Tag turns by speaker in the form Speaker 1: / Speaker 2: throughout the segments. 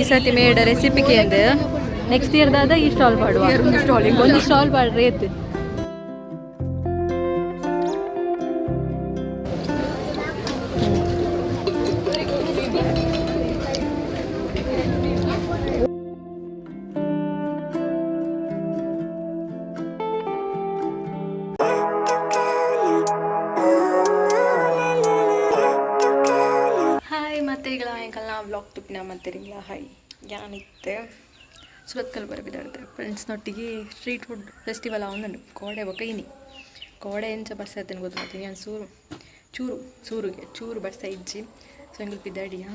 Speaker 1: ಈ ಸತಿ ಮೇಡ ರೆಸಿಪಿಗೆ ಅಂದು ನೆಕ್ಸ್ಟ್ ಇಯರ್ ದಾದ ಈ ಸ್ಟಾಲ್ ಪಾಡುವ ಒಂದು ಸ್ಟಾಲ್ ಪಾಡ್ರಿ ಎದ್ದು ವ್ಲಾಗ್ ತುಪ್ಪಿನ ಮತ್ತರಿಂಗ್ಲ ಹಾಯ್ ಯಾನಿತ್ತೆ ಸುರತ್ಕಲ್ ಬರಬಿದ್ದಾಡ್ತೆ ಫ್ರೆಂಡ್ಸ್ನೊಟ್ಟಿಗೆ ಸ್ಟ್ರೀಟ್ ಫುಡ್ ಫೆಸ್ಟಿವಲ್ ಅವನುಂಡು ಕೋಡೆ ಬೊಕ್ಕ ಇನಿ ಕೋಡೆ ಎಂಚ ಬರ್ಸತ್ತೇನೆ ಗೊತ್ತಾಗ್ತೀನಿ ನಾನು ಚೂರು ಬರ್ಸ ಇಜ್ಜಿ ಸೊ ಎಂಗುಲ್ ಪಿದ್ದಾಡಿಯ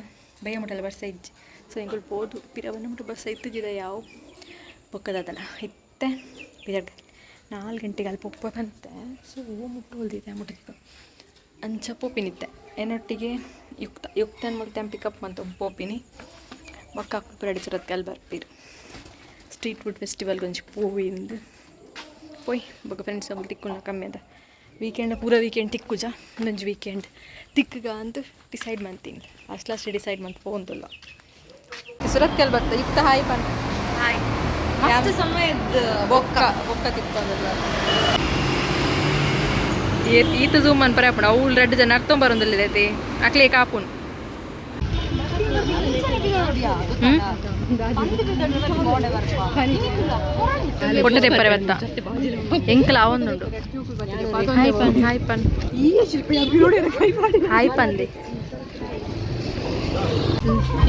Speaker 1: ಬಯ್ಯ ಮುಟ್ಟಲ್ಲ ಬರ್ಸ ಇಜ್ಜಿ ಸೊ ಎಂಗುಲ್ ಪೋದು ಪಿರವನ್ನ ಮುಟ್ಟು ಬರ್ಸ ಇತ್ತಿದ್ದ ಯಾವ ಬೊಕ್ಕದಲ್ಲ ಇತ್ತೆ ಪಿದಾಡ್ 4 ಗಂಟೆಗೆ ಅಲ್ಲಿ ಪೊಪ್ಪ ಬಂತೆ ಸೊ ಮುಟ್ಟು ಹೊಲ್ದಿದ್ದೆ ಮುಟ್ಟಿದ್ದು ಅಂಚ ಪೋಪಿನಿತ್ತೆ ಏನೊಟ್ಟಿಗೆ ಯುಕ್ತನ ಮತ್ತೆ ಪಿಕಪ್ ಅಂತ ಪೋಪಿನಿ ಬೊಕ್ಕ ಅಡಿಸಿರೋದಕ್ಕೆ ಅಲ್ಲಿ ಬರ್ತೀರಿ ಸ್ಟ್ರೀಟ್ ಫುಡ್ ಫೆಸ್ಟಿವಲ್ ಗೊಂಚು ಪೋವಿಂದು ಪೋಯ್ ಬೊಕ್ಕ ಫ್ರೆಂಡ್ಸ್ ಅವ್ರು ತಿಕ್ಕುನ ಕಮ್ಮಿ ಅದ ವೀಕೆಂಡ್ ಪೂರ ವೀಕೆಂಡ್ ತಿಕ್ಕುಜ ಒಂದೊಂದು ವೀಕೆಂಡ್ ತಿಕ್ಕಗ ಅಂತ ಡಿಸೈಡ್ ಮಾಡ್ತೀನಿ ಲಾಸ್ಟ್ ಡಿಸೈಡ್ ಮಾಡ್ತು ಪೋಂತಲ್ಲ ಸುರತ್ಕಲ್ ಬರ್ತಾ ಯುಕ್ತ ಹಾಯ್ ಬಂದು ಹಾಯ್ ಮಸ್ತ್ ಸಮಯದ ಬೊಕ್ಕ ತಿಕ್ಕೊಂಡಲ್ಲ ಈತ ಝೂಮ್ ಅನ್ ಪರ ಅವ್ಳು 2 ಜನ ಅರ್ಥಂ ಬರೋದಿಲ್ಲೈತಿ ಅಕ್ಲೇ ಕಾಪುನ್ ಕೊಟ್ಟದೆ ಪರವತ್ತ ಎಂಕಲ ಅವನುಂಡು ಹಾಯ್ ಪಂದೆ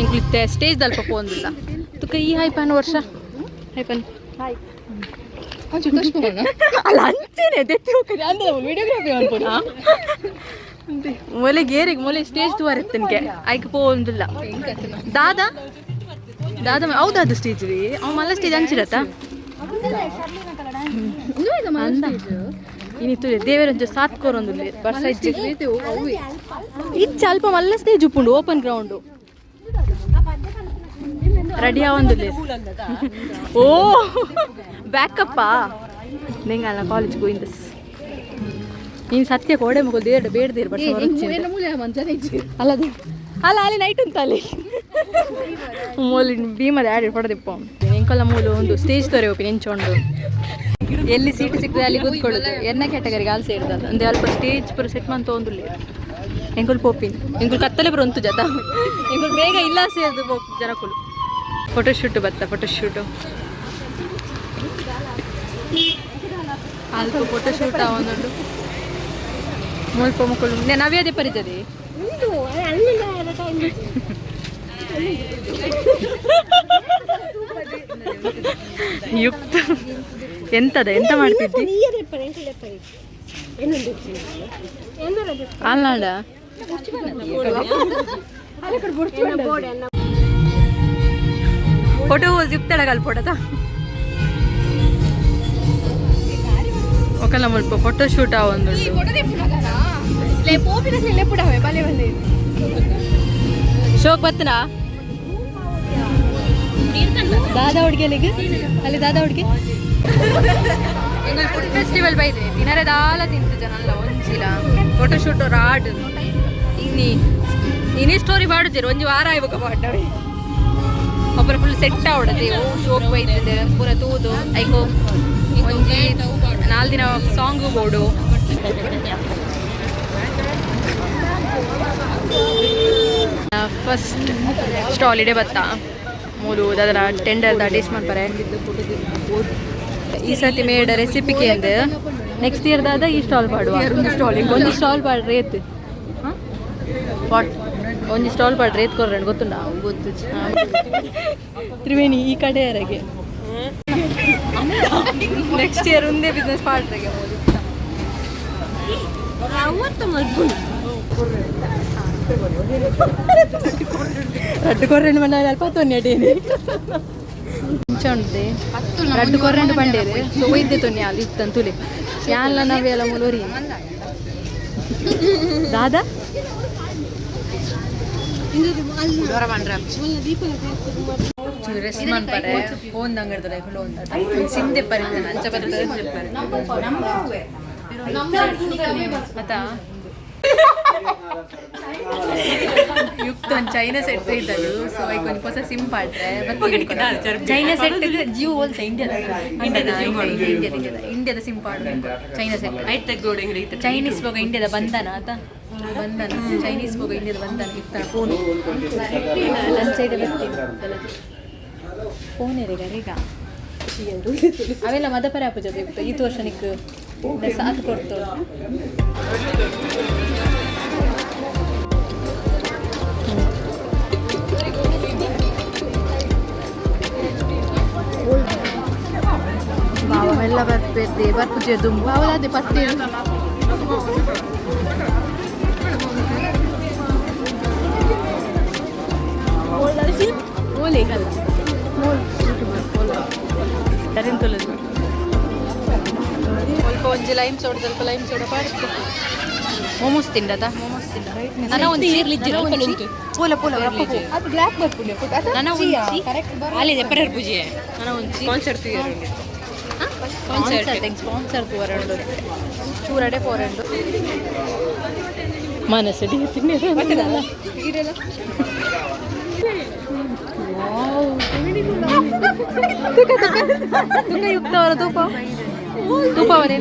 Speaker 1: ಎಂಕ್ಲಿತ್ತೆ ಸ್ಟೇಜ್ ದಲ್ಪ ಪೋಂದಿಲ್ಲ ತುಕ ಈ ಹಾಯ್ ಪನ್ ವರ್ಷ ಹಾಯ್ ಪನ್ ಹಾಯ್ ಅಲ್ಲ ಅಂಚೆನೆ ತೆತ್ತಿ ಹೋಗ್ತದೆ ಅಂದ್ರೆ ವಿಡಿಯೋಗ್ರಾಫಿ ಮಾಡ್ಬೋದಾ ಮೊಲೆ ಗೇರಿಗೆ ಮೊಲೆ ಸ್ಟೇಜ್ ತೂವರ್ ಎತ್ತನ್ಕೆ ಆಯ್ಕೆ ಪೋಂದಿಲ್ಲ ದಾದ ಹೌದಾ ಅದು ಸ್ಟೇಜ್ ರೀ ಅವ ಮಲ್ಲ ಸ್ಟೇಜ್ ಅಂಚಿರತ್ತ ಇನ್ನಿತ್ತು ದೇವರಂಜ ಸಾತ್ ಕೋರೊಂದು ಬರ್ಸ ಇಚ್ಚ ಅಲ್ಪ ಮಲ್ಲ ಸ್ಟೇಜ್ ಉಪ್ಪುಂಡು ಓಪನ್ ಗ್ರೌಂಡು ರೆಡಿ ಆವೊಂದು ಓ ಬ್ಯಾಕಪ್ಪಾ ನಿಂಗಲ್ಲ ಕಾಲೇಜ್ಗೆ ಹೋಯಿಂದಸ್ ನೀನು ಸತ್ಯ ಕೋಡೆ ಮಗು ಬೇಡದಿರು ಅಲ್ಲದು ಅಲ್ಲ ಅಲ್ಲಿ ನೈಟ್ ಉಂಟ ಅಲ್ಲಿ ಮೂಲಿ ಭೀಮದ ಆಡಿ ಹೊಡೆದಿಪ್ಪ ಎಂಕಲ್ಲ ಮೂಲು ಒಂದು ಸ್ಟೇಜ್ ತೋರೆ ಹೋಗಿ ನೆಂಚೊಂಡು ಎಲ್ಲಿ ಸೀಟ್ ಸಿಗ್ತದೆ ಅಲ್ಲಿ ಕೂತ್ಕೊಳ್ಳೋದು ಎನ್ನ ಕ್ಯಾಟಗರಿಗೆ ಆಲ್ಸ ಇರ್ತದೆ ಅಂದ್ರೆ ಅಲ್ಪ ಸ್ಟೇಜ್ ಪುರ ಸೆಟ್ ಮಂತ ಒಂದಿಲ್ಲ ಎಂಕುಲ್ ಪೋಪಿನ್ ಎಂಕುಲ್ ಕತ್ತಲೆ ಬರ ಒಂತು ಜತ ಎಂಕುಲ್ ಬೇಗ ಇಲ್ಲ ಸೇರಿದು ಜನಕುಲು ಫೋಟೋಶೂಟ್ ಬತ್ತ ಫೋಟೋಶೂಟು ಅಲ್ಪ ಫೋಟೋಶೂಟ್ ಅವನೊಂದು ಮುಲ್ಪ ಮಕ್ಕಳು ನವ್ಯದೇ ಪರಿಚದೆ ಯುಕ್ತ ಎಂತ ಮಾಡ್ತಿದ್ದಿ ಅಲ್ಲಾಡ ಫೋಟೋ ಯುಕ್ತಡಗಲ್ ಫೋಟೋದ ఒకళ్ళ ముల్పు ఫోటో షూట్ అవ్వండు ಶೋಕ್ ಬತ್ತನಾ ದಾದಾ ಹುಡುಗಿಯಲ್ಲಿಗೆ ಅಲ್ಲಿ ದಾದಾ ಹುಡುಗಿ ಎಂಗಲ್ ಫುಡ್ ಫೆಸ್ಟಿವಲ್ ಬೈದೆ ತಿನ್ನರೆ ದಾಲ ತಿಂತು ಜನ ಅಲ್ಲ ಒಂಜಿಲ ಫೋಟೋ ಶೂಟ್ ರಾಡ್ ಇನ್ನಿ ಸ್ಟೋರಿ ಬಾಡುತ್ತೀರಿ ಒಂಜಿ ವಾರ ಆಯ್ಬೇಕು ಬಾಡ್ಡವೆ ಒಬ್ಬರ ಫುಲ್ ಸೆಟ್ ಆವಡದೆ ಓ ಶೋಕ್ ಬೈದಿದೆ ಪೂರ ತೂದು ಐಕೋ ಒಂಜಿ 4 ದಿನ ಸಾಂಗು ಬೋಡು ಫಸ್ಟ್ ಸ್ಟಾಲ್ ಇಡೆ ಬತ್ತಾ ಮೂರು ಅದರ ಟೆಂಡರ್ದ ಟೇಸ್ಟ್ ಮಾಡ್ತಾರೆ ಈ ಸತಿ ಮೇಡ ರೆಸಿಪಿಗೆ ಅಂದು ನೆಕ್ಸ್ಟ್ ಇಯರ್ ದಾದ ಈ ಸ್ಟಾಲ್ ಪಾಡುವ ಒಂದು ಸ್ಟಾಲ್ ಪಾಡ್ರಿ ಎತ್ತು ವಾಟ್ ಒಂದು ಸ್ಟಾಲ್ ಪಾಡ್ರಿ ಎತ್ಕೊರ್ರೆ ಗೊತ್ತುಂಡ ಗೊತ್ತು ತ್ರಿವೇಣಿ ಈ ಕಡೆ ಯಾರಿಗೆ ನೆಕ್ಸ್ಟ್ ಇಯರ್ ಒಂದೇ ಬಿಸ್ನೆಸ್ ಪಾಡ್ರಿಗೆ ರಡ್ಡು ಕೊರ್ರೆಂಡು ಬಂಡ ತೊನ್ನೆಡೇನೆ ಉಂಡೆ ರಡ್ಡು ಕೊರ್ರೆಂಡು ಬಂಡೇರು ಸೊ ಒಯ್ದೆ ತೊನ್ನೆ ಅಲ್ಲಿ ಇತ್ತಂತುಲೆ ಯಾನ್ಲ ನಾವೇ ಎಲ್ಲ ಮುಲೋರಿ ದಾದಾ ರೆಸ್ಟ್ ಮಾಡ್ತಾರೆ ಫೋನ್ ಅಂಗಡಿ ಸಿಂಧೆ ಪರಿತಾನೆ ಅಂಚ ಬರ್ತಾರೆ ಮತ್ತ ಯುಕ್ತ ಒಂದು ಚೈನಾ ಸೆಟ್ ಇದ್ದದು ಸೊ ಈಗ ಒಂದು ಹೊಸ ಸಿಮ್ ಪಾಡ್ರೆ ಚೈನಾ ಸೆಟ್ ಜಿಯೋ ಹೋಲ್ತೆ ಇಂಡಿಯಾದ ಸಿಮ್ ಪಾಡು ಚೈನಾ ಸೆಟ್ ಚೈನೀಸ್ ಹೋಗ ಇಂಡಿಯಾದ ಬಂಧನ ಆತ ಬಂಧನ ಚೈನೀಸ್ ಹೋಗ ಇಂಡಿಯಾದ ಬಂಧನ ಇರ್ತಾನೆ ಫೋನ್ ನನ್ನ ಸೈಡ್ ಬರ್ತೀನಿ ಫೋನ್ ಈಗ ಅವೆಲ್ಲ ಮದಪರ ಪೂಜೆ ಈ ವರ್ಷ ನಿಕ್ಕು ಸಾಥ್ ಕೊಡ್ತು ಎಲ್ಲ ಬರ್ತಿದ್ದೆ ಬರ್ಪುಜೆ ದುಂಬು ಅವಳದೇ ಪತ್ತೆ ಓಲೆ ಅಲ್ಲ ಸ್ವಲ್ಪ ಒಂಜಿ ಲೈಮ್ ಸೋಡ ಸ್ವಲ್ಪ ಲೈಮ್ ಸೋಡ ಪಾಡ್ತು ಮೋಮೋಸ್ ತಿಂಡದ ಮೋಮೋಸ್ ತಿಂಡ ನನ್ನ ಒಂದು ಪೋಲ ಪೋಲ ಅದು ಬ್ಲಾಕ್ ಬರ್ಪುಂಡೆ ನನ್ನ ಒಂದು ಅಲ್ಲಿದೆ ಪರರ್ ಪೂಜೆ ನನ್ನ ಒಂದು ಕಾನ್ಸರ್ಟ್ ಸ್ಪಾನ್ಸರ್ ತೋರಂಡು ಚೂರಡೆ ಪೋರಂಡು ಮನಸ್ಸಡಿ ತುಕ ಯುಕ್ತ ಅವರ ತೂಪ ತೂಪ ಅವರೇ